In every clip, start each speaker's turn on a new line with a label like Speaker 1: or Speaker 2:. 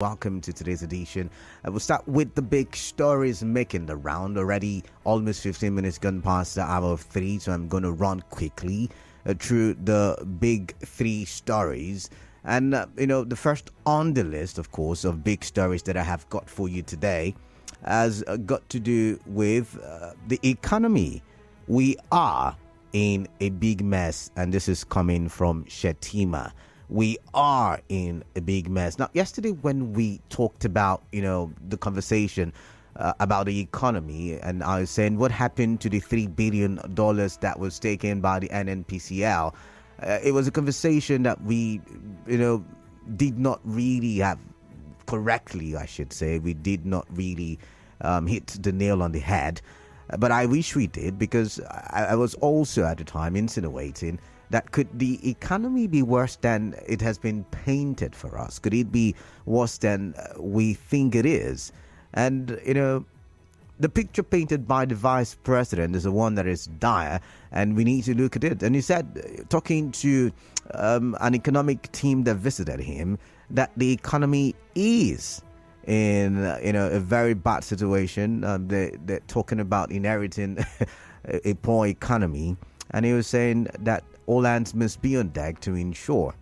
Speaker 1: Welcome to today's edition. We'll start with the big stories making the round. Already almost 15 minutes gone past the hour of 3, so I'm going to run quickly through the big three stories. And, the first on the list, of course, of big stories that I have got for you today has got to do with the economy. We are in a big mess, and this is coming from Shettima. We are in a big mess. Now, yesterday when we talked about, the conversation about the economy, and I was saying what happened to the $3 billion that was taken by the NNPCL, it was a conversation that we, did not really have correctly, I should say. We did not really hit the nail on the head. But I wish we did, because I was also at the time insinuating that could the economy be worse than it has been painted for us? Could it be worse than we think it is? And, the picture painted by the vice president is the one that is dire, and we need to look at it. And he said, talking to an economic team that visited him, that the economy is in, a very bad situation. They're talking about inheriting a poor economy. And he was saying that all hands must be on deck to ensure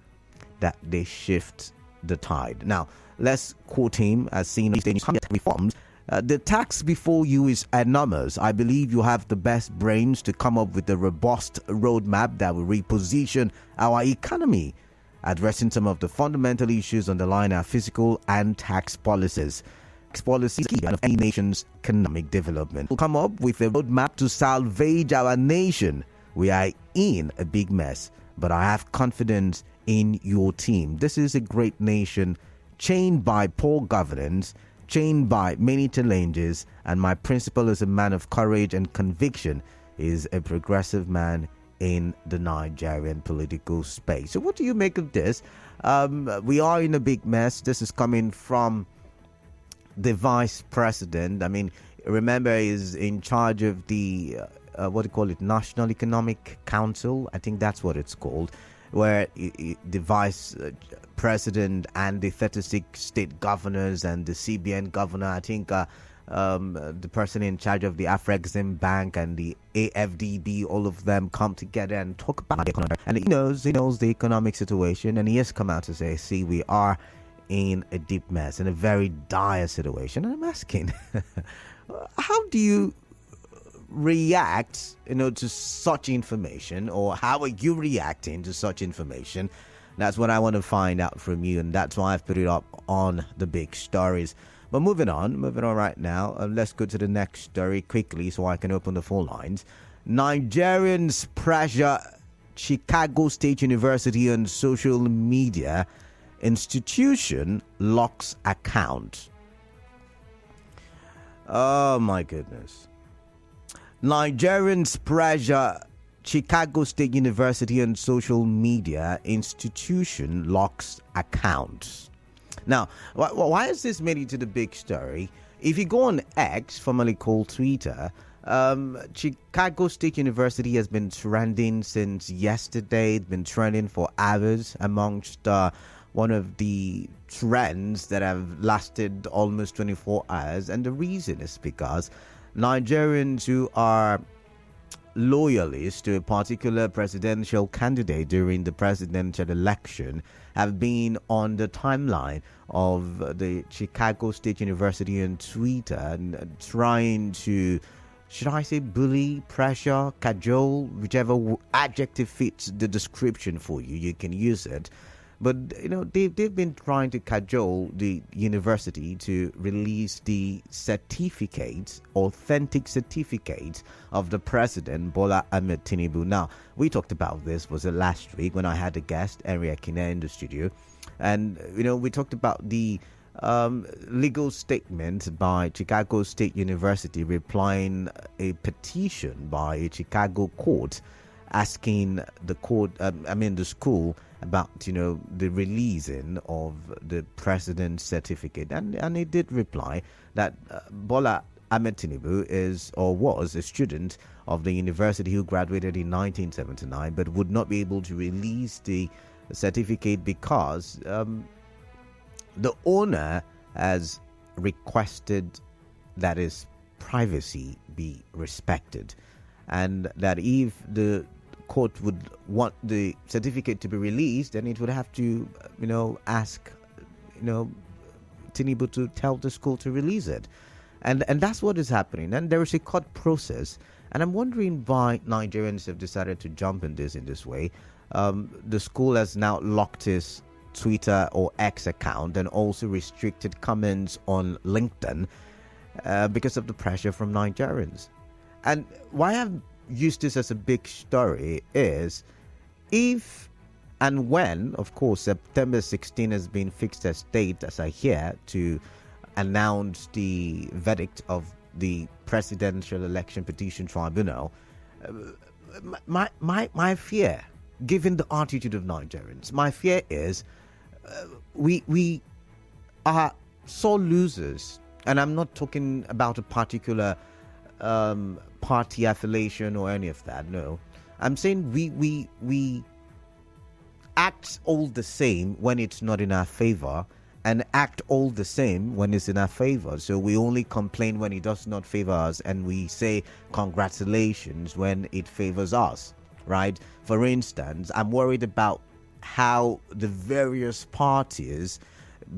Speaker 1: that they shift the tide. Now, let's quote him as seen on stage reforms. The tax before you is enormous. I believe you have the best brains to come up with a robust roadmap that will reposition our economy, addressing some of the fundamental issues underlying our fiscal and tax policies. Tax policy is key of any nation's economic development. We'll come up with a roadmap to salvage our nation. We are in a big mess, but I have confidence in your team. This is a great nation chained by poor governance, chained by many challenges, and my principal as a man of courage and conviction is a progressive man in the Nigerian political space. So what do you make of this? We are in a big mess. This is coming from the vice president. I mean, remember, he's in charge of the National Economic Council. I think that's what it's called, where the vice president and the 36 state governors and the CBN governor, I think the person in charge of the Afrexim Bank and the AFDB, all of them come together and talk about the economy. And he knows the economic situation, and he has come out to say, see, we are in a deep mess, in a very dire situation. And I'm asking, how do you react to such information, or how are you reacting to such information? That's what I want to find out from you, and that's why I've put it up on the big stories. But moving on right now, let's go to the next story quickly so I can open the phone lines. Nigerians pressure Chicago State University on social media. Institution locks account. Oh my goodness. Nigerians pressure Chicago State University on social media. Institution locks accounts. Now, why is this made into the big story? If you go on X, formerly called Twitter, Chicago State University has been trending since yesterday. It's been trending for hours amongst one of the trends that have lasted almost 24 hours. And the reason is because Nigerians who are loyalists to a particular presidential candidate during the presidential election have been on the timeline of the Chicago State University on Twitter and trying to, should I say, bully, pressure, cajole, whichever adjective fits the description for you, you can use it. But, they've been trying to cajole the university to release the certificate, authentic certificate of the president, Bola Ahmed Tinubu. Now, we talked about this, was it last week when I had a guest, Henry Akine, in the studio. And, we talked about the legal statement by Chicago State University replying a petition by a Chicago court asking the school about the releasing of the president's certificate, and he did reply that Bola Ahmed Tinubu is or was a student of the university who graduated in 1979 but would not be able to release the certificate because the owner has requested that his privacy be respected, and that if the court would want the certificate to be released, then it would have to, ask, Tinubu to tell the school to release it. And that's what is happening. And there is a court process. And I'm wondering why Nigerians have decided to jump in this way. The school has now locked his Twitter or X account and also restricted comments on LinkedIn because of the pressure from Nigerians. And why I've used this as a big story is if and when, of course, September 16 has been fixed as date, as I hear, to announce the verdict of the Presidential Election Petition Tribunal, my fear, given the attitude of Nigerians, my fear is we are sore losers. And I'm not talking about a particular party affiliation or any of that. No, I'm saying we act all the same when it's not in our favor, and act all the same when it's in our favor. So we only complain when it does not favor us, and we say congratulations when it favors us, right? For instance, I'm worried about how the various parties,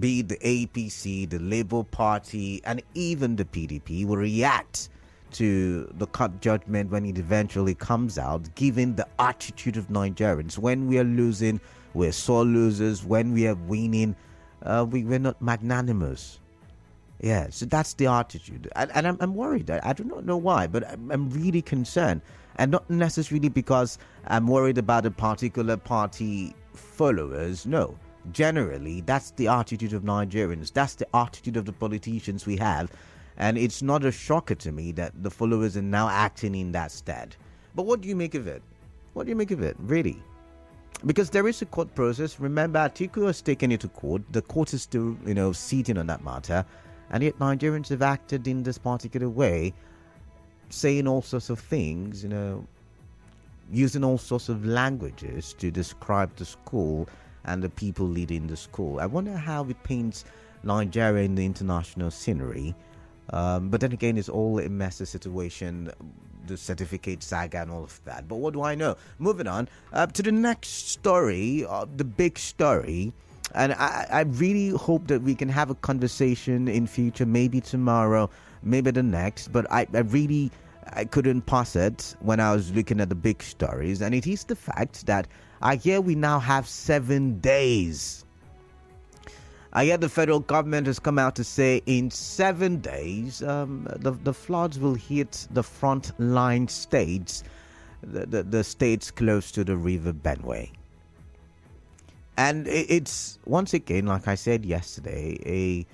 Speaker 1: be it the APC, the Labour Party, and even the PDP, will react to the court judgment when it eventually comes out, given the attitude of Nigerians. When we are losing, we're sore losers. When we are winning, we're not magnanimous. Yeah, so that's the attitude. And I'm worried. I do not know why, but I'm really concerned. And not necessarily because I'm worried about a particular party followers. No. Generally, that's the attitude of Nigerians. That's the attitude of the politicians we have. And it's not a shocker to me that the followers are now acting in that stead. But what do you make of it? What do you make of it, really? Because there is a court process. Remember, Atiku has taken it to court. The court is still, sitting on that matter. And yet Nigerians have acted in this particular way, saying all sorts of things, using all sorts of languages to describe the school and the people leading the school. I wonder how it paints Nigeria in the international scenery. But then again, it's all a messy situation, the certificate saga and all of that. But what do I know? Moving on to the next story, the big story. And I really hope that we can have a conversation in future, maybe tomorrow, maybe the next. But I couldn't pass it when I was looking at the big stories. And it is the fact that I hear we now have 7 days. I hear the federal government has come out to say in 7 days, the floods will hit the frontline states, the states close to the River Benue. And it's, once again, like I said yesterday,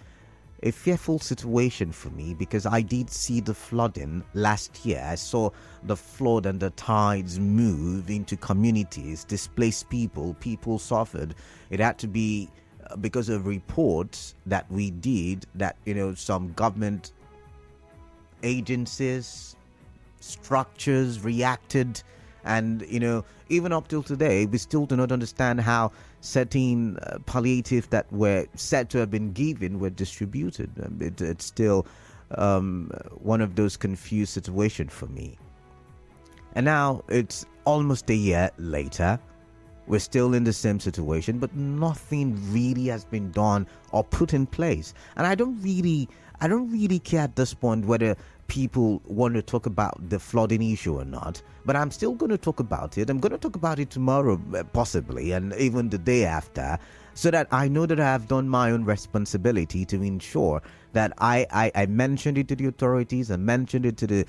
Speaker 1: a fearful situation for me, because I did see the flooding last year. I saw the flood and the tides move into communities, displace people suffered. It had to be because of reports that we did that, some government agencies, structures reacted. And, even up till today, we still do not understand how certain palliative that were said to have been given were distributed. It's still one of those confused situations for me. And now it's almost a year later. We're still in the same situation, but nothing really has been done or put in place. And I don't really care at this point whether people want to talk about the flooding issue or not, but I'm still going to talk about it. I'm going to talk about it tomorrow, possibly, and even the day after, so that I know that I have done my own responsibility to ensure that I mentioned it to the authorities, I mentioned it to the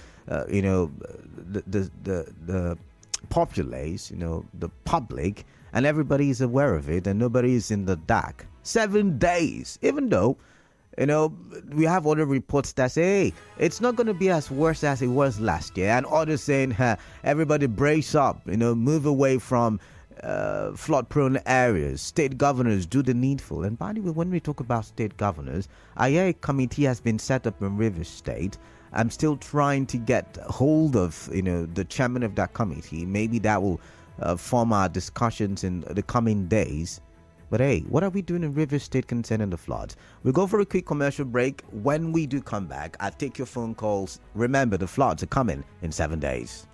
Speaker 1: populace, the public, and everybody is aware of it, and nobody is in the dark. 7 days, even though we have other reports that say, hey, it's not going to be as worse as it was last year. And others saying, everybody brace up, move away from flood-prone areas. State governors do the needful. And by the way, when we talk about state governors, I hear a committee has been set up in Rivers State. I'm still trying to get hold of, the chairman of that committee. Maybe that will form our discussions in the coming days. But hey, what are we doing in Rivers State concerning the floods? We'll go for a quick commercial break. When we do come back, I'll take your phone calls. Remember, the floods are coming in 7 days.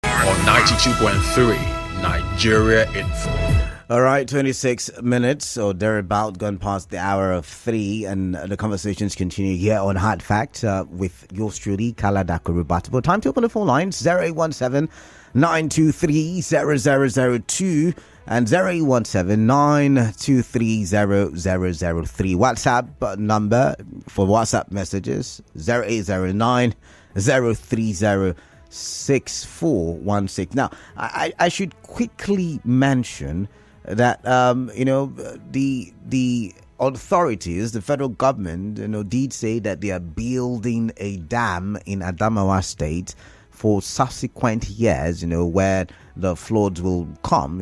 Speaker 2: On 92.3 Nigeria Info.
Speaker 1: All right, 26 minutes or thereabout, gone past the hour of 3, and the conversations continue here on Hard Fact with yours truly, Kala Dakurubatabo. Time to open the phone lines 0817 923 0002 and 0817 923 0003. WhatsApp number for WhatsApp messages 0809 030 6416. Now, I should quickly mention that the authorities, the federal government, did say that they are building a dam in Adamawa State for subsequent years, where the floods will come,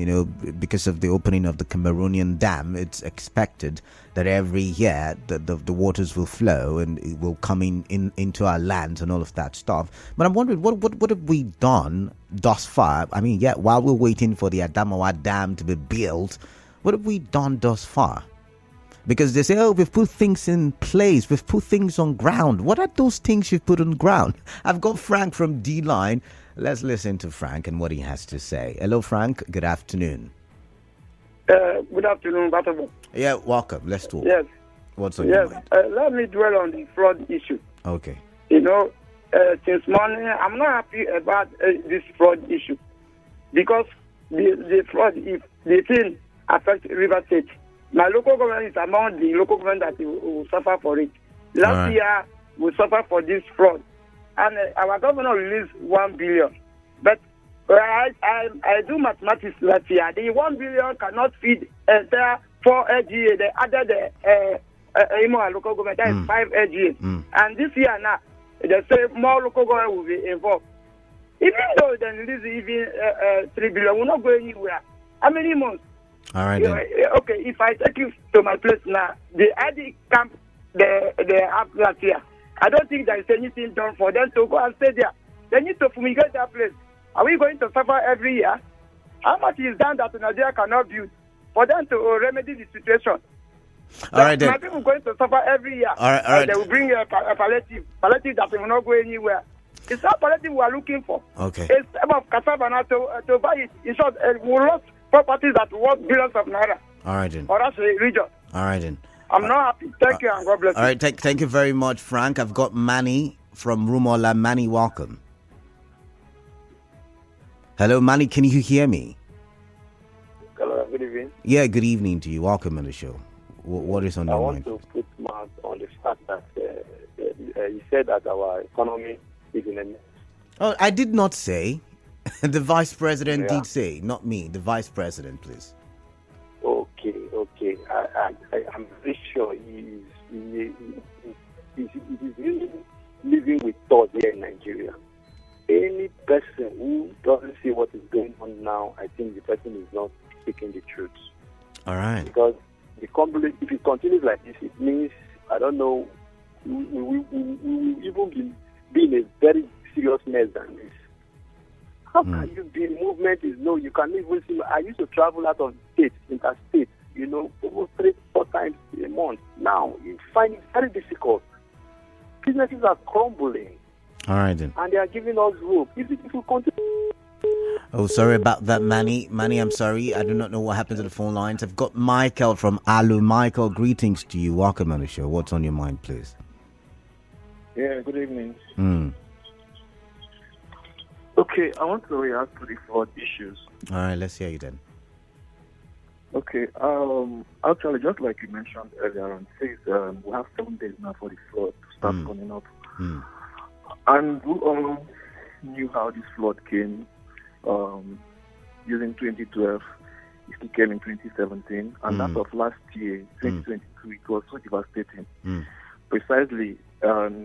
Speaker 1: because of the opening of the Cameroon Dam. It's expected that every year the waters will flow and it will come into our lands and all of that stuff. But I'm wondering, what have we done thus far? I mean, while we're waiting for the Adamawa Dam to be built, what have we done thus far? Because they say, we've put things in place, we've put things on ground. What are those things you've put on ground? I've got Frank from D-Line. Let's listen to Frank and what he has to say. Hello, Frank. Good afternoon.
Speaker 3: Good afternoon, Batabo.
Speaker 1: Yeah, welcome. Let's talk.
Speaker 3: Yes.
Speaker 1: What's on your mind?
Speaker 3: Let me dwell on the flood issue.
Speaker 1: Okay.
Speaker 3: Since morning, I'm not happy about this flood issue. Because the flood, if the thing affects River State, my local government is among the local government that will suffer for it. Last year, we suffered for this fraud. And our governor released 1 billion. But I do mathematics last year. The 1 billion cannot feed entire 4 LGA. They added the local government, that is 5 LGA. And this year now, they say more local government will be involved. Even though they release even 3 billion, we're not going anywhere. How many months?
Speaker 1: All right.
Speaker 3: Okay, if I take you to my place now, the ID camp they have last year, I don't think there is anything done for them to go and stay there. They need to fumigate that place. Are we going to suffer every year? How much is done that Nigeria cannot build for them to remedy the situation?
Speaker 1: All right, then.
Speaker 3: My people are going to suffer every year.
Speaker 1: All right.
Speaker 3: They will bring a palliative that will not go anywhere. It's not palliative we are looking for.
Speaker 1: Okay.
Speaker 3: It's about cassava now to buy it. In short, we lost properties that worth billions of naira.
Speaker 1: All right, then.
Speaker 3: Or that's a region.
Speaker 1: All right, then.
Speaker 3: I'm not happy. Thank you and God bless you.
Speaker 1: All right, thank you very much, Frank. I've got Manny from Rumola. Manny, welcome. Hello, Manny, can you hear me?
Speaker 4: Hello, good evening.
Speaker 1: Yeah, good evening to you. Welcome on the show. What is on your mind?
Speaker 4: I want to put mouth on the fact that you said that our economy is in a mess.
Speaker 1: Oh, I did not say. The vice president did say, not me. The vice president, please.
Speaker 4: I'm very sure he is really living with thought here in Nigeria. Any person who doesn't see what is going on now, I think the person is not speaking the truth.
Speaker 1: All right.
Speaker 4: Because if it continues like this, it means, I don't know, we will even be in a very serious mess than this. How can you be? Movement is no, you can't even see. I used to travel out of state, interstate, over 3-4 times a month. Now, you find it very difficult. Businesses are crumbling.
Speaker 1: All right, then.
Speaker 4: And they are giving us hope. If we continue.
Speaker 1: Oh, sorry about that, Manny. Manny, I'm sorry. I do not know what happened to the phone lines. I've got Michael from Alu. Michael, greetings to you. Welcome on the show. What's on your mind, please?
Speaker 5: Yeah, good evening.
Speaker 1: Mm.
Speaker 5: Okay, I want to react to the flood issues.
Speaker 1: All right, let's hear you then.
Speaker 5: Okay, actually, just like you mentioned earlier on, says we have 7 days now for the flood to start coming up.
Speaker 1: Mm.
Speaker 5: And we all knew how this flood came using 2012. It came in 2017. And that of last year, 2022, it was so devastating. Precisely, those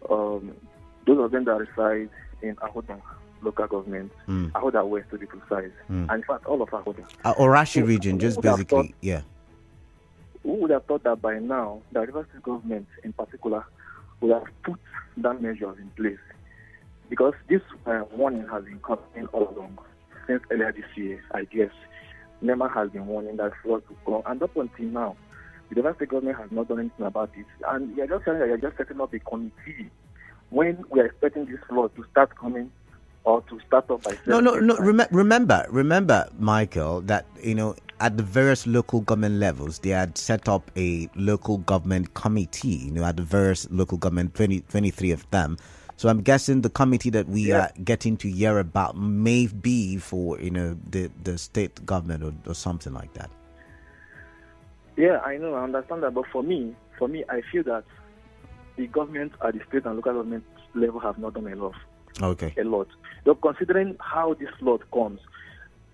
Speaker 5: of them that reside in Ahoda local government, Ahoda West to be precise, and in fact all of Ahoda.
Speaker 1: Orashi region, just basically, yeah.
Speaker 5: Who would have thought that by now, the River State government in particular would have put that measures in place? Because this warning has been coming all along since earlier this year, I guess. NEMA has been warning that flood will come, and up until now, the River State government has not done anything about it. And you're just saying that you're just setting up a committee when we are expecting this flood to start coming or to start up by...
Speaker 1: No. Remember, Michael, that, at the various local government levels, they had set up a local government committee, at the various local government, 23 of them. So I'm guessing the committee that we are getting to hear about may be for, the state government or something like that.
Speaker 5: Yeah, I know, I understand that. But for me, I feel that the government at the state and local government level have not done enough.
Speaker 1: Okay.
Speaker 5: A lot. So considering how this flood comes,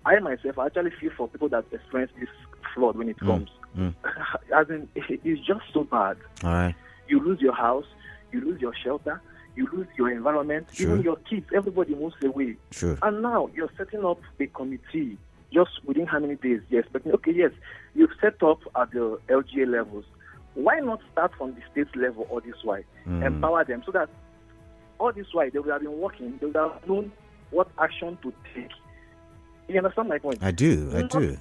Speaker 5: I myself actually feel for people that experience this flood when it comes. As in, it's just so bad.
Speaker 1: All right.
Speaker 5: You lose your house, you lose your shelter, you lose your environment, even your kids, everybody moves away.
Speaker 1: Sure.
Speaker 5: And now you're setting up a committee just within how many days? You're expecting, okay, yes, you've set up at the LGA levels. Why not start from the state level all this while? Empower them so that all this while they would have been working, they would have known what action to take. You understand my point?
Speaker 1: I do.
Speaker 5: Not to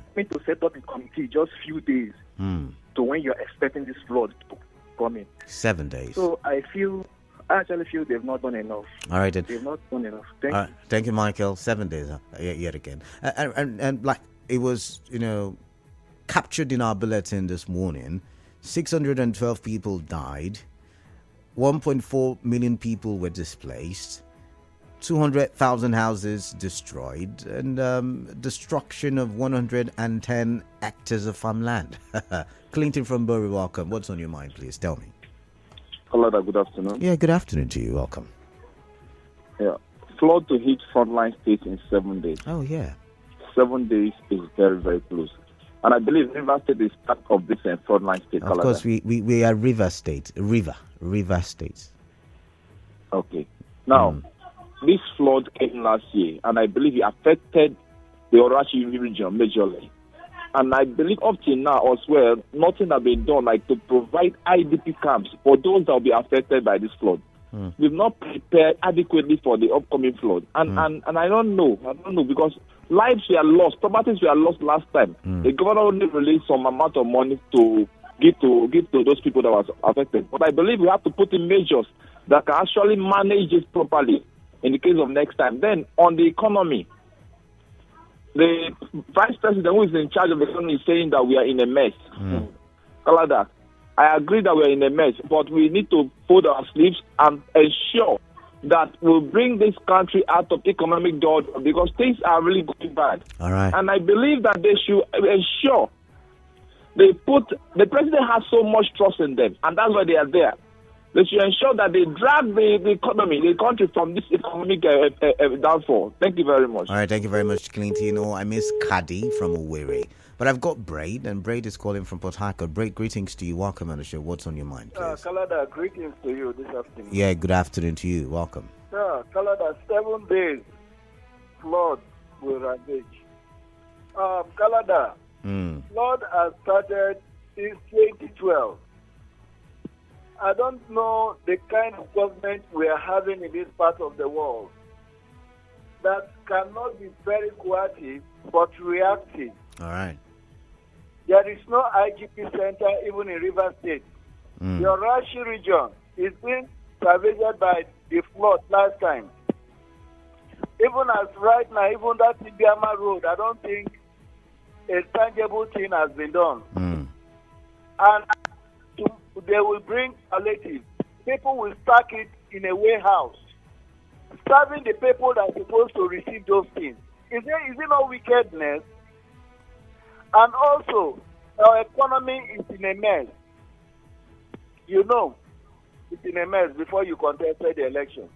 Speaker 5: set up a committee just few days to when you're expecting this flood to come in.
Speaker 1: 7 days.
Speaker 5: So I actually feel they've not done enough.
Speaker 1: All right, then.
Speaker 5: They've not done enough. Thank you.
Speaker 1: Thank you, Michael. 7 days, yet again. And like it was, captured in our bulletin this morning, 612 people died, 1.4 million people were displaced, 200,000 houses destroyed, and destruction of 110 hectares of farmland. Clinton from Bury, welcome. What's on your mind, please? Tell me.
Speaker 6: Hello, good afternoon.
Speaker 1: Yeah, good afternoon to you. Welcome.
Speaker 6: Yeah. Flood to hit frontline states in 7 days.
Speaker 1: Oh, yeah.
Speaker 6: 7 days is very, very close. And I believe River State is part of this frontline state.
Speaker 1: Of course, we are River State. River States.
Speaker 6: Okay. Now, this flood came last year, and I believe it affected the Orashi region majorly. And I believe up till now as well, nothing has been done like to provide IDP camps for those that will be affected by this flood. We've not prepared adequately for the upcoming flood. And I don't know because lives were lost, properties were lost last time. The governor only released some amount of money to give to those people that was affected. But I believe we have to put in measures that can actually manage this properly in the case of next time. Then on the economy, the vice president who is in charge of the economy is saying that we are in a mess. Kalada, I agree that we are in a mess, but we need to fold our sleeves and ensure that we'll bring this country out of economic doldrums because things are really going bad.
Speaker 1: All right.
Speaker 6: And I believe that they should ensure the president has so much trust in them, and that's why they are there. They should ensure that they drag the economy, the country from this economic downfall. Thank you very much.
Speaker 1: All right, thank you very much, Clinton. I miss Kadi from Owerri. But I've got Braid, and Braid is calling from Port Harcourt. Braid, greetings to you. Welcome on the show. What's on your mind, please?
Speaker 7: Kalada, greetings to you this afternoon.
Speaker 1: Yeah, good afternoon to you. Welcome.
Speaker 7: Kalada, 7 days flood will ravage. Kalada, flood has started since 2012. I don't know the kind of government we are having in this part of the world that cannot be very cooperative but reactive.
Speaker 1: All right.
Speaker 7: There is no IGP center even in River State. The Orashi region is being ravaged by the flood last time. Even as right now, even that Ibiama road, I don't think a tangible thing has been done. And they will bring palliative. People will stack it in a warehouse, serving the people that are supposed to receive those things. Is it not wickedness? And also, our economy is in a mess. You know, it's in a mess before you contested the election.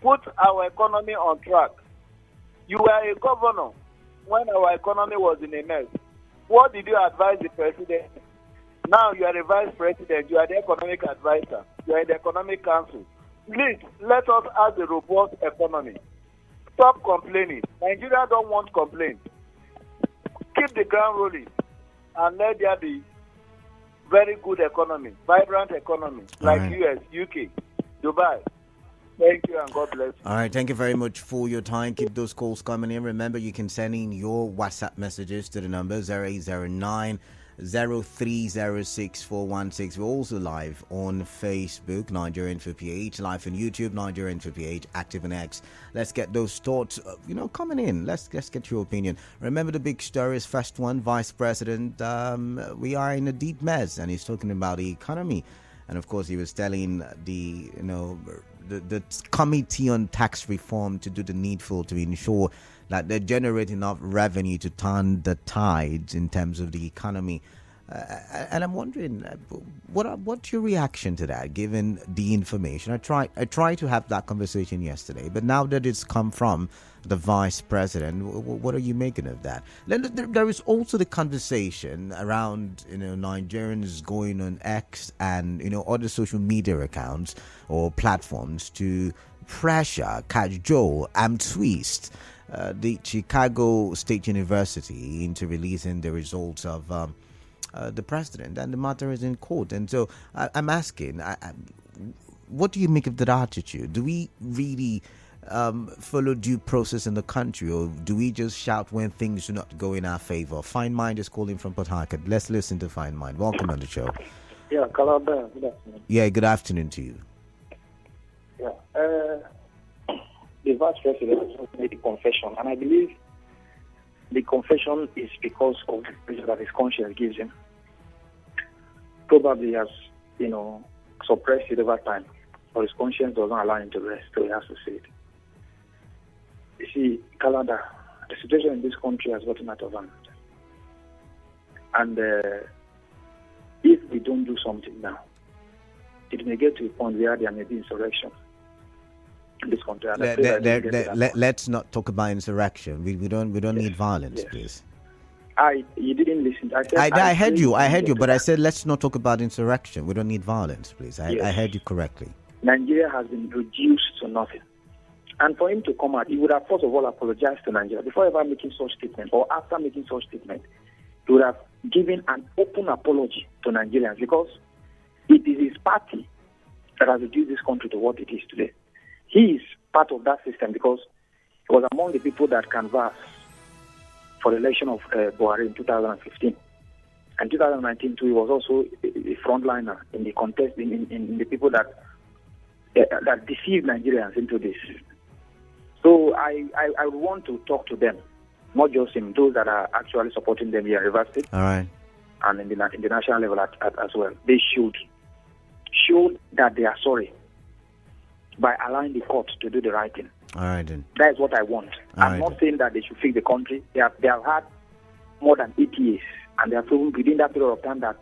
Speaker 7: Put our economy on track. You were a governor when our economy was in a mess. What did you advise the president? Now you are a vice president. You are the economic advisor. You are in the economic council. Please, let us have a robust economy. Stop complaining. Nigeria don't want complaints. Keep the ground rolling and let there be very good economy, vibrant economy, like US, UK, Dubai. Thank you and God bless you.
Speaker 1: All right, thank you very much for your time. Keep those calls coming in. Remember, you can send in your WhatsApp messages to the number 0809 0306 We're also live on Facebook, Nigerian 58, live on YouTube, Nigerian 58, active on X. Let's get those thoughts, coming in. Let's get your opinion. Remember the big stories. First one, Vice President. We are in a deep mess, and he's talking about the economy. And of course, he was telling the committee on tax reform to do the needful to ensure that they generate enough revenue to turn the tides in terms of the economy. And I'm wondering, what's your reaction to that, given the information? I tried to have that conversation yesterday, but now that it's come from the vice president, what are you making of that? There is also the conversation around Nigerians going on X and other social media accounts or platforms to pressure, cajole, and twist the Chicago State University into releasing the results of the president, and the matter is in court. And so I'm asking, what do you make of that attitude? Do we really follow due process in the country, or do we just shout when things do not go in our favor? Fine Mind is calling from Port Harcourt. Let's listen to Fine Mind. Welcome on the show.
Speaker 5: Yeah, Kalada, good afternoon.
Speaker 1: Yeah, good afternoon to you.
Speaker 5: Yeah, the vice president has made a confession, and I believe the confession is because of the pressure that his conscience gives him. Probably has, suppressed it over time, but his conscience doesn't allow him to rest, so he has to say it. You see, Kalada, the situation in this country has gotten out of hand. And if we don't do something now, it may get to a point where there may be insurrection in this country.
Speaker 1: Let's not talk about insurrection. We don't need violence, please.
Speaker 5: You didn't listen.
Speaker 1: I heard you, but I said let's not talk about insurrection. We don't need violence, please. I heard you correctly.
Speaker 5: Nigeria has been reduced to nothing. And for him to come out, he would have first of all apologized to Nigeria before ever making such statement, or after making such statement. He would have given an open apology to Nigerians, because it is his party that has reduced this country to what it is today. He is part of that system because he was among the people that canvassed for the election of Buhari in 2015. And 2019 too, he was also a frontliner in the contest, in the people that deceived Nigerians into this. So I want to talk to them, not just him, those that are actually supporting them here in River State.
Speaker 1: All right.
Speaker 5: And in the national level as well. They should show that they are sorry by allowing the court to do the right thing.
Speaker 1: All right, then.
Speaker 5: That is what I want. I'm not saying that they should fix the country. They have had more than 8 years, and they have proven within that period of time that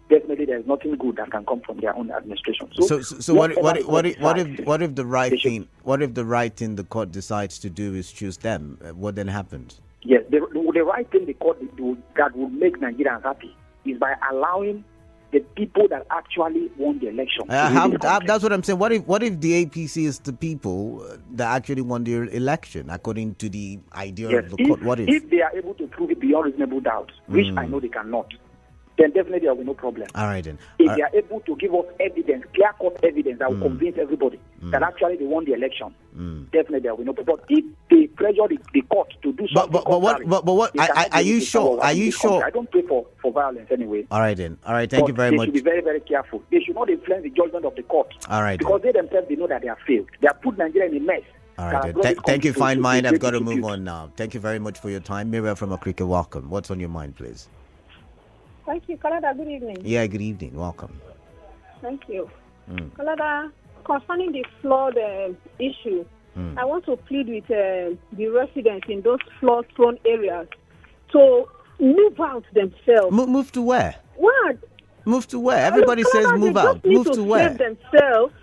Speaker 5: definitely there is nothing good that can come from their own administration.
Speaker 1: So what if the right thing the court decides to do is choose them? What then happens?
Speaker 8: Yes, the right thing the court will do that will make Nigerians happy is by allowing the people that actually won the election.
Speaker 1: That's what I'm saying. What if the APC is the people that actually won the election, according to the idea of the court? What
Speaker 8: if they are able to prove it beyond reasonable doubt, which I know they cannot, then definitely there will be no problem.
Speaker 1: All right, then.
Speaker 8: If they are able to give us evidence, clear-cut evidence that will convince everybody that actually they won the election, definitely there will be no problem. But if they pressure the court to do something,
Speaker 1: but what? Are you sure? Are you sure?
Speaker 8: I don't pray for violence anyway.
Speaker 1: All right, then. All right, thank you very much.
Speaker 8: They should be very, very careful. They should not influence the judgment of the court.
Speaker 1: All right,
Speaker 8: because they themselves they know that they have failed. They have put Nigeria in a mess.
Speaker 1: All right, then. Thank you, fine mind. I've got to move on now. Thank you very much for your time. Miriam from Akrika, welcome. What's on your mind, please?
Speaker 9: Thank you, Kalada. Good evening.
Speaker 1: Yeah, good evening. Welcome.
Speaker 9: Thank you. Kalada, concerning the flood issue, I want to plead with the residents in those flood-prone areas to move out themselves.
Speaker 1: Move to where?
Speaker 9: What?
Speaker 1: Move to where? Everybody says move out. Move to where?
Speaker 9: Save themselves.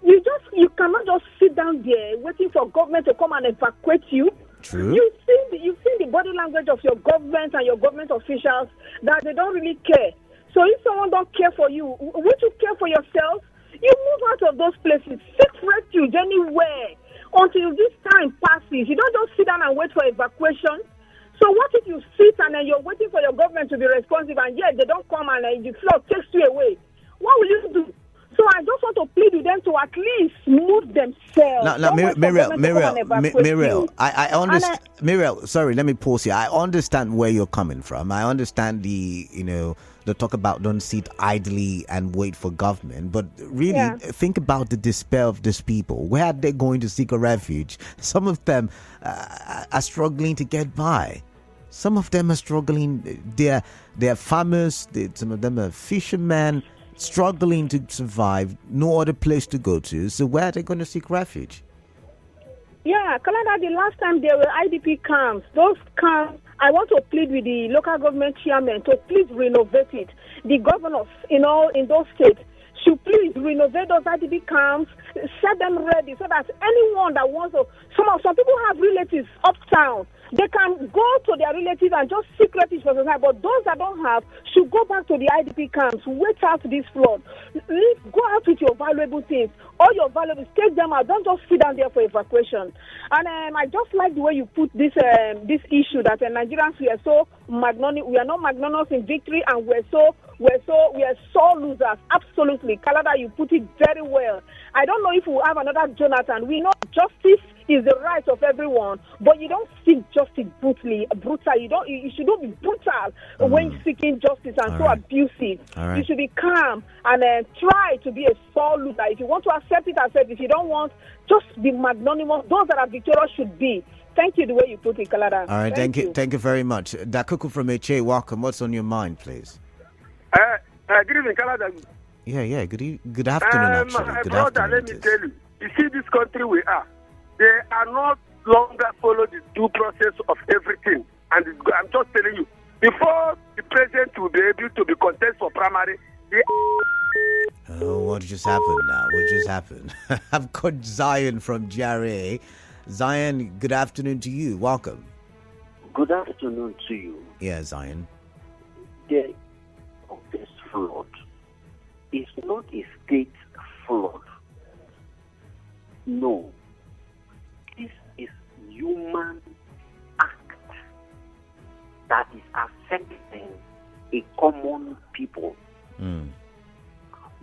Speaker 9: You cannot just sit down there waiting for government to come and evacuate you.
Speaker 1: True.
Speaker 9: You've seen the body language of your government and your government officials that they don't really care. So if someone don't care for you, would you care for yourself? You move out of those places, seek refuge anywhere until this time passes. You don't just sit down and wait for evacuation. So what if you sit and then you're waiting for your government to be responsive and yet they don't come and the flood takes you away? What will you do? So I just want to plead with them to at least move themselves.
Speaker 1: Now, Miriam, I understand. Miriam, sorry, let me pause here. I understand where you're coming from. I understand the talk about don't sit idly and wait for government. But really, think about the despair of these people. Where are they going to seek a refuge? Some of them are struggling to get by. Some of them are struggling. They're farmers. Some of them are fishermen, struggling to survive, no other place to go to. So where are they going to seek refuge?
Speaker 9: Yeah, Kalada, the last time there were IDP camps, those camps, I want to plead with the local government chairman to please renovate it. The governors, in those states, should please renovate those IDP camps, set them ready so that anyone that wants to, some people have relatives uptown. They can go to their relatives and just seek refuge for society. But those that don't have should go back to the IDP camps. Wait out this flood. Go out with your valuable things. All your valuables, take them out. Don't just sit down there for evacuation. And I just like the way you put this issue that Nigerians, we are so magnanimous. We are not magnanimous in victory, and we are so losers. Absolutely, Kalada, you put it very well. I don't know if we'll have another Jonathan. We know justice is the right of everyone, but you don't seek justice brutal. You should not be brutal when seeking justice and so abusive. You should be calm and try to be a sore loser. If you want to accept it, accept it. If you don't want, just be magnanimous. Those that are victorious should be. Thank you the way you put it, Kalada.
Speaker 1: All right, thank you. Thank you very much. Dakuku from HA, welcome. What's on your mind, please?
Speaker 3: Good evening, Kalada.
Speaker 1: Yeah. Good afternoon, actually. Good
Speaker 3: brother,
Speaker 1: afternoon.
Speaker 3: let me tell you. You see this country we are. They are not longer follow the due process of everything. And I'm just telling you, before the president will be able to be contest for primary,
Speaker 1: what just happened now? What just happened? I've got Zion from GRA. Zion, good afternoon to you. Welcome.
Speaker 10: Good afternoon to you.
Speaker 1: Yeah, Zion.
Speaker 10: The of this flood is not a state flood. No. This is human act that is affecting a common people,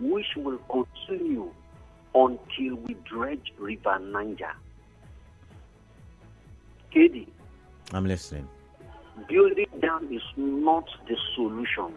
Speaker 10: which will continue until we dredge River Niger. KD,
Speaker 1: I'm listening.
Speaker 10: Building dam is not the solution.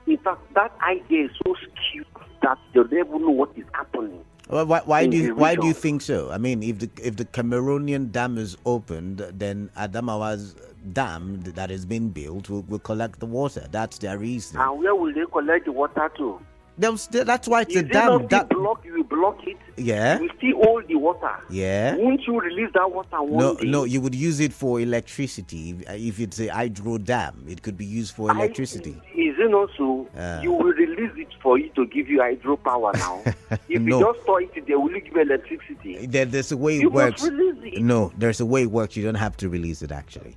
Speaker 10: In fact, that idea is so skewed that they don't even know what is happening.
Speaker 1: Well, why do you think so? I mean, if the Cameroonian dam is opened, then Adamawa's dam that has been built will collect the water. That's their reason.
Speaker 10: And where will they collect the water to?
Speaker 1: That's why it's a dam.
Speaker 10: You will block it.
Speaker 1: Yeah.
Speaker 10: You still hold the water.
Speaker 1: Yeah.
Speaker 10: Won't you release that water one day?
Speaker 1: No, you would use it for electricity. If it's a hydro dam, it could be used for electricity.
Speaker 10: Is it not so? You will release it for it to give you hydropower now. If you just store it, they will give you electricity.
Speaker 1: There's a way it
Speaker 10: you
Speaker 1: works.
Speaker 10: Must release it.
Speaker 1: No, there's a way it works. You don't have to release it, actually.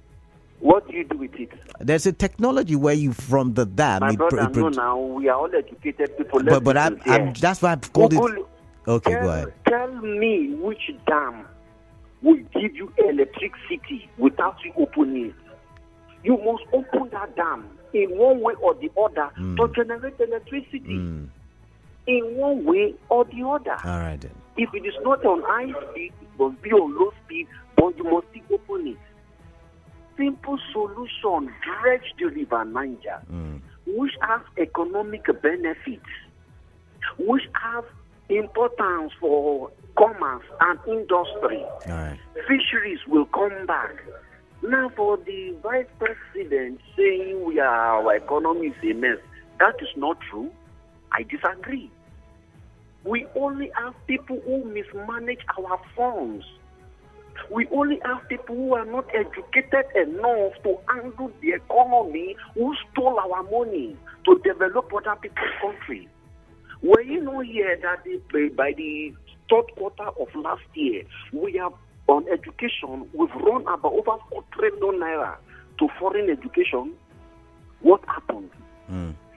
Speaker 10: What do you do with it?
Speaker 1: There's a technology where you from the dam.
Speaker 10: My brother, no, now we are all educated people.
Speaker 1: But that's why I've called it. Okay, go ahead.
Speaker 10: Tell me which dam will give you electricity without you opening it. You must open that dam in one way or the other to generate electricity. In one way or the other.
Speaker 1: All right then.
Speaker 10: If it is not on high speed, it must be on low speed, but you must still open it. Simple solution: dredge the river Niger, which has economic benefits, which have importance for commerce and industry.
Speaker 1: All right.
Speaker 10: Fisheries will come back. Now, for the vice president saying our economy is a mess, that is not true. I disagree. We only have people who mismanage our funds. We only have people who are not educated enough to handle the economy, who stole our money to develop other people's countries. Were you know here that by the third quarter of last year, we have on education, we've run about over 4 trillion naira to foreign education? What happened?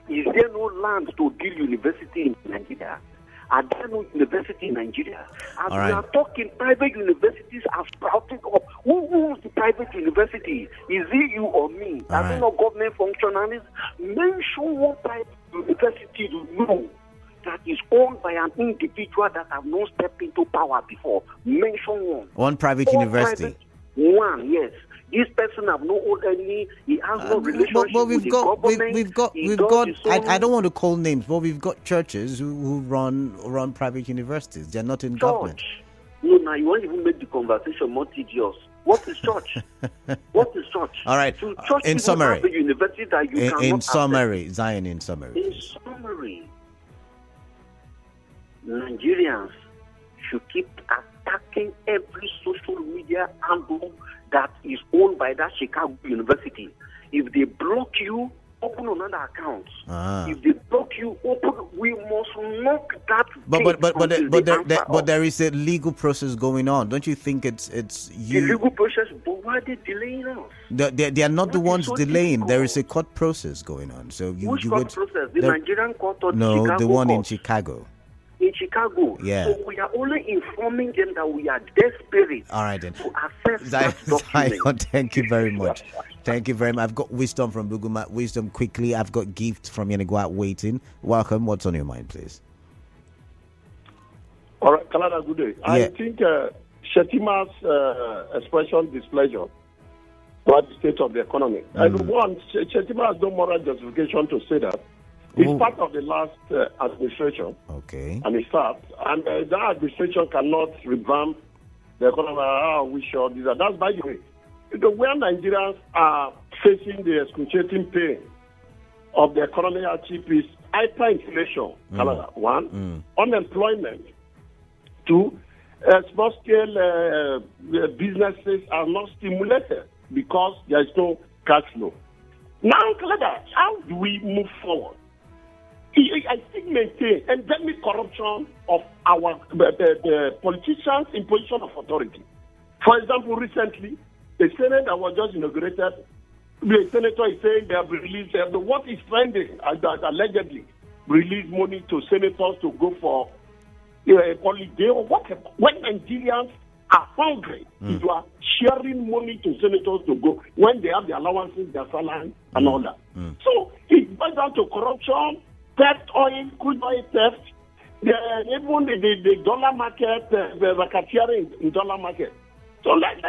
Speaker 10: Is there no land to build university in Nigeria? Are there no university in Nigeria? As we are talking, private universities are sprouting up. Who owns the private university? Is it you or me? Are they not government functionaries? Mention one private university you know that is owned by an individual that have not stepped into power before. Mention one.
Speaker 1: One private university.
Speaker 10: One, yes. This person have no own any. He has no relationship with the government.
Speaker 1: We've got. I don't want to call names, but we've got churches who run private universities. They're not in government.
Speaker 10: No, now you won't even make the conversation more tedious. What is church? What is church?
Speaker 1: All right.
Speaker 10: So church
Speaker 1: in summary,
Speaker 10: university that you
Speaker 1: in summary, Zion. In summary.
Speaker 10: In summary, Nigerians should keep attacking every social media handle that is owned by that Chicago University. If they block you, open another account. If they block you, we must knock that.
Speaker 1: But there is a legal process going on. Don't you think it's you?
Speaker 10: The legal process, but why are they delaying us?
Speaker 1: They are not the ones delaying. There is a court process going on. So
Speaker 10: which court process? The Nigerian court or
Speaker 1: no,
Speaker 10: Chicago
Speaker 1: the one
Speaker 10: court?
Speaker 1: in Chicago.
Speaker 10: In Chicago.
Speaker 1: Yeah.
Speaker 10: So we are only informing them that we are desperate.
Speaker 1: All right then.
Speaker 10: To access that document.
Speaker 1: Zion, thank you very much. Thank you very much. I've got wisdom from Buguma. Wisdom quickly. I've got gift from Yenigua waiting. Welcome. What's on your mind, please?
Speaker 11: All right, Kalada, good day. Yeah. I think Shettima's expression displeasure about the state of the economy. And one, Shettima has no moral justification to say that. It's part of the last administration.
Speaker 1: Okay.
Speaker 11: And it's start. And that administration cannot revamp the economy. We sure do that. That's by the way. Where Nigerians are facing the excruciating pain of the economy achieve is hyperinflation. Canada, one. Unemployment. Two. Small-scale businesses are not stimulated because there is no cash flow. Now, Canada, how do we move forward? I still maintain endemic corruption of our politicians in position of authority. For example, recently, the Senate that was just inaugurated, the senator is saying they have released what is trending allegedly release money to senators to go for a holiday or whatever. When Nigerians are hungry, you are sharing money to senators to go when they have the allowances, their salary, and all that. So it boils down to corruption. Theft oil, crude oil theft, even the dollar market, the racketeering in dollar market. So let's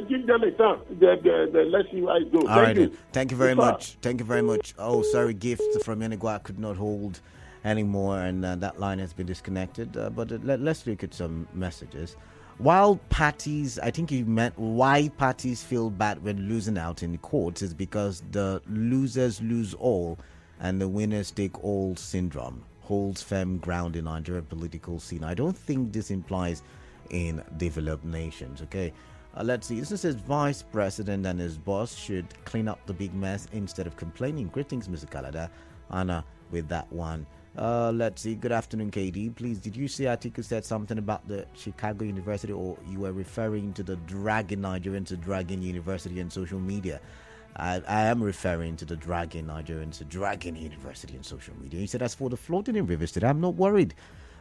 Speaker 11: give them a chance. Let's see how it goes.
Speaker 1: Thank you. Thank you very much. Thank you very much. Oh, sorry, gift from Yenigua could not hold anymore, and that line has been disconnected. But let's look at some messages. While parties, I think you meant why parties feel bad when losing out in courts is because the losers lose all and the winners take all syndrome holds firm ground in Nigerian political scene. I don't think this implies in developed nations. Okay, let's see. This says Vice President and his boss should clean up the big mess instead of complaining. Greetings, Mr. Kalada. Anna with that one. Let's see. Good afternoon, KD. Please, did you see Atiku said something about the Chicago University, or you were referring to the dragging Nigerian to dragging university and social media? I am referring to the dragging Nigerians, dragging university in social media. He said, as for the flooding in Rivers State, I'm not worried.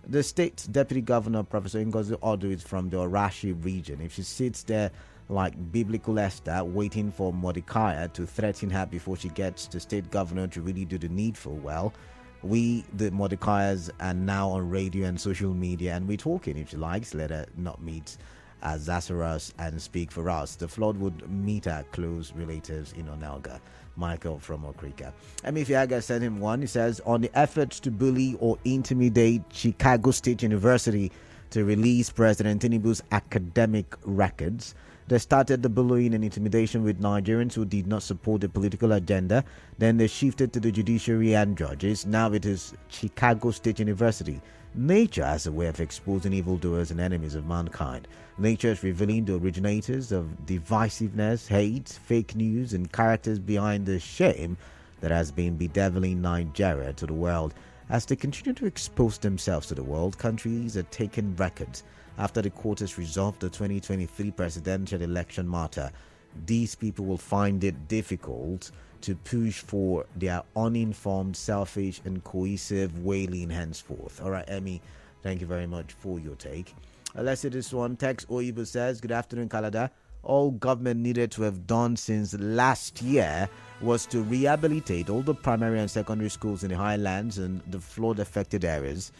Speaker 1: The state deputy governor, Professor Ngozi Odu, is from the Orashi region. If she sits there like biblical Esther, waiting for Mordecai to threaten her before she gets the state governor to really do the needful, well, we, the Mordecai's, are now on radio and social media, and we're talking. If she likes, let her not meet as Zazaras and speak for us. The flood would meet our close relatives in Onelga. Michael from Okrika. Emifiaga sent him one. He says, on the efforts to bully or intimidate Chicago State University to release President Tinubu's academic records, they started the bullying and intimidation with Nigerians who did not support the political agenda. Then they shifted to the judiciary and judges. Now it is Chicago State University. Nature has a way of exposing evildoers and enemies of mankind. Nature is revealing the originators of divisiveness, hate, fake news, and characters behind the shame that has been bedeviling Nigeria to the world. As they continue to expose themselves to the world, countries are taking records after the court has resolved the 2023 presidential election matter. These people will find it difficult to push for their uninformed, selfish, and cohesive wailing henceforth. All right, Emmy, thank you very much for your take. Let's see this one. Tex Oibo says, good afternoon, Kalada. All government needed to have done since last year was to rehabilitate all the primary and secondary schools in the highlands and the flood-affected areas,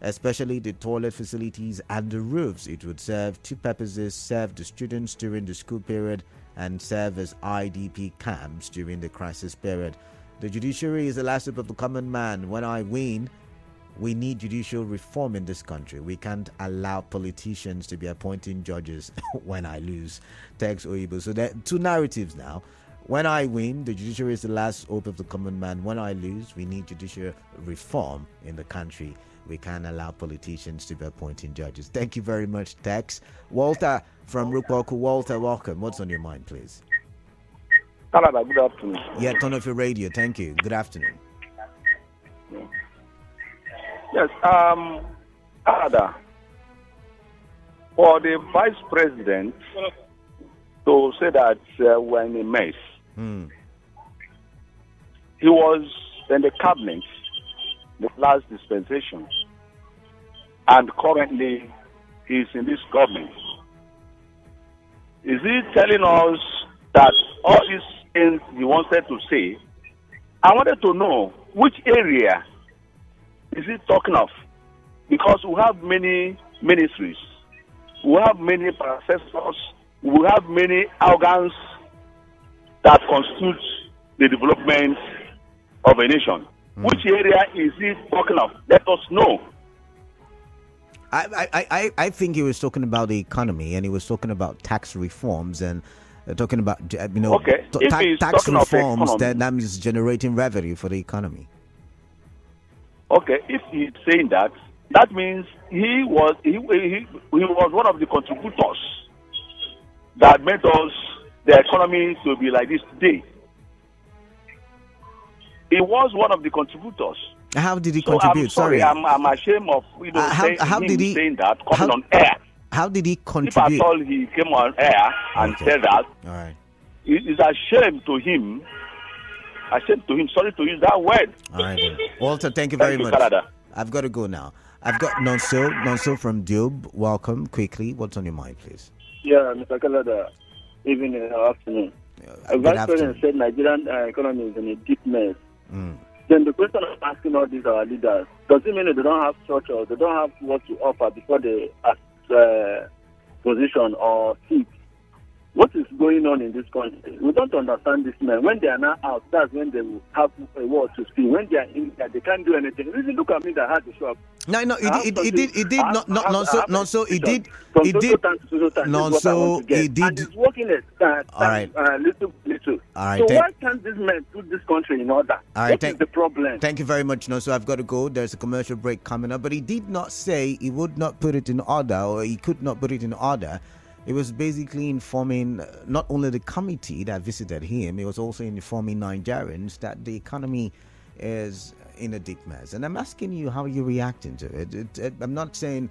Speaker 1: especially the toilet facilities and the roofs. It would serve two purposes: serve the students during the school period and serve as IDP camps during the crisis period. The judiciary is the last hope of the common man. When I win, we need judicial reform in this country. We can't allow politicians to be appointing judges when I lose. Tex Oibo. So there are two narratives now. When I win, the judiciary is the last hope of the common man. When I lose, we need judicial reform in the country. We can't allow politicians to be appointing judges. Thank you very much, Tex. Walter from Rupoku. Walter, welcome. What's on your mind, please?
Speaker 4: Canada, good afternoon.
Speaker 1: Yeah, turn off your radio. Thank you. Good afternoon.
Speaker 4: Yes, Canada, for the vice president to say that we're in a mess, he was in the cabinet the last dispensation, and currently he's in this government. Is he telling us that all these things he wanted to say? I wanted to know which area is he talking of? Because we have many ministries, we have many predecessors, we have many organs that constitute the development of a nation. Which area is he talking of? Let us know.
Speaker 1: I think he was talking about the economy, and he was talking about tax reforms, and talking about tax reforms that means generating revenue for the economy.
Speaker 4: Okay, if he's saying that, that means he was one of the contributors that made us the economy to be like this today. He was one of the contributors.
Speaker 1: How did he contribute?
Speaker 4: I'm sorry, I'm ashamed of saying that coming on air.
Speaker 1: How did he contribute?
Speaker 4: If at all he came on air and said that,
Speaker 1: all right,
Speaker 4: it is a shame to him. Sorry to use that word.
Speaker 1: All right, then. Walter, thank you very much.
Speaker 4: Canada.
Speaker 1: I've got to go now. I've got Nonso from Dube. Welcome. Quickly, what's on your mind, please?
Speaker 12: Yeah, Mr. Canada. Evening and afternoon. Vice President said Nigerian economy is in a deep mess. Then the question I'm asking all these our leaders, does it mean that they don't have structure, they don't have what to offer before they ask position or seat? What is going on in this country? We don't understand this man. When they are now out, that's when they will have a word to speak. When they are in there, they can't do anything. Really, look at me that had the shop.
Speaker 1: No, it did not. It did.
Speaker 12: And it's working
Speaker 1: all right.
Speaker 12: Little.
Speaker 1: All right.
Speaker 12: So why can't this man put this country in order?
Speaker 1: All right.
Speaker 12: What is the problem?
Speaker 1: Thank you very much. So I've got to go. There's a commercial break coming up, but he did not say he would not put it in order, or he could not put it in order. It was basically informing not only the committee that visited him, it was also informing Nigerians that the economy is in a deep mess. And I'm asking you how you're reacting to it. I'm not saying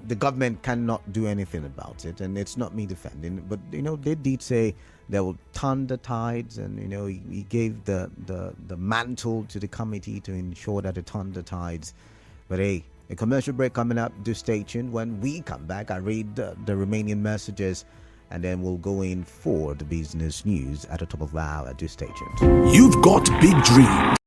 Speaker 1: the government cannot do anything about it, and it's not me defending, but they did say they will turn the tides, and he gave the mantle to the committee to ensure that it turned the tides. But hey, a commercial break coming up. Do stay tuned. When we come back, I read the Romanian messages, and then we'll go in for the business news at the top of the hour. Do stay tuned.
Speaker 2: You've got big dreams.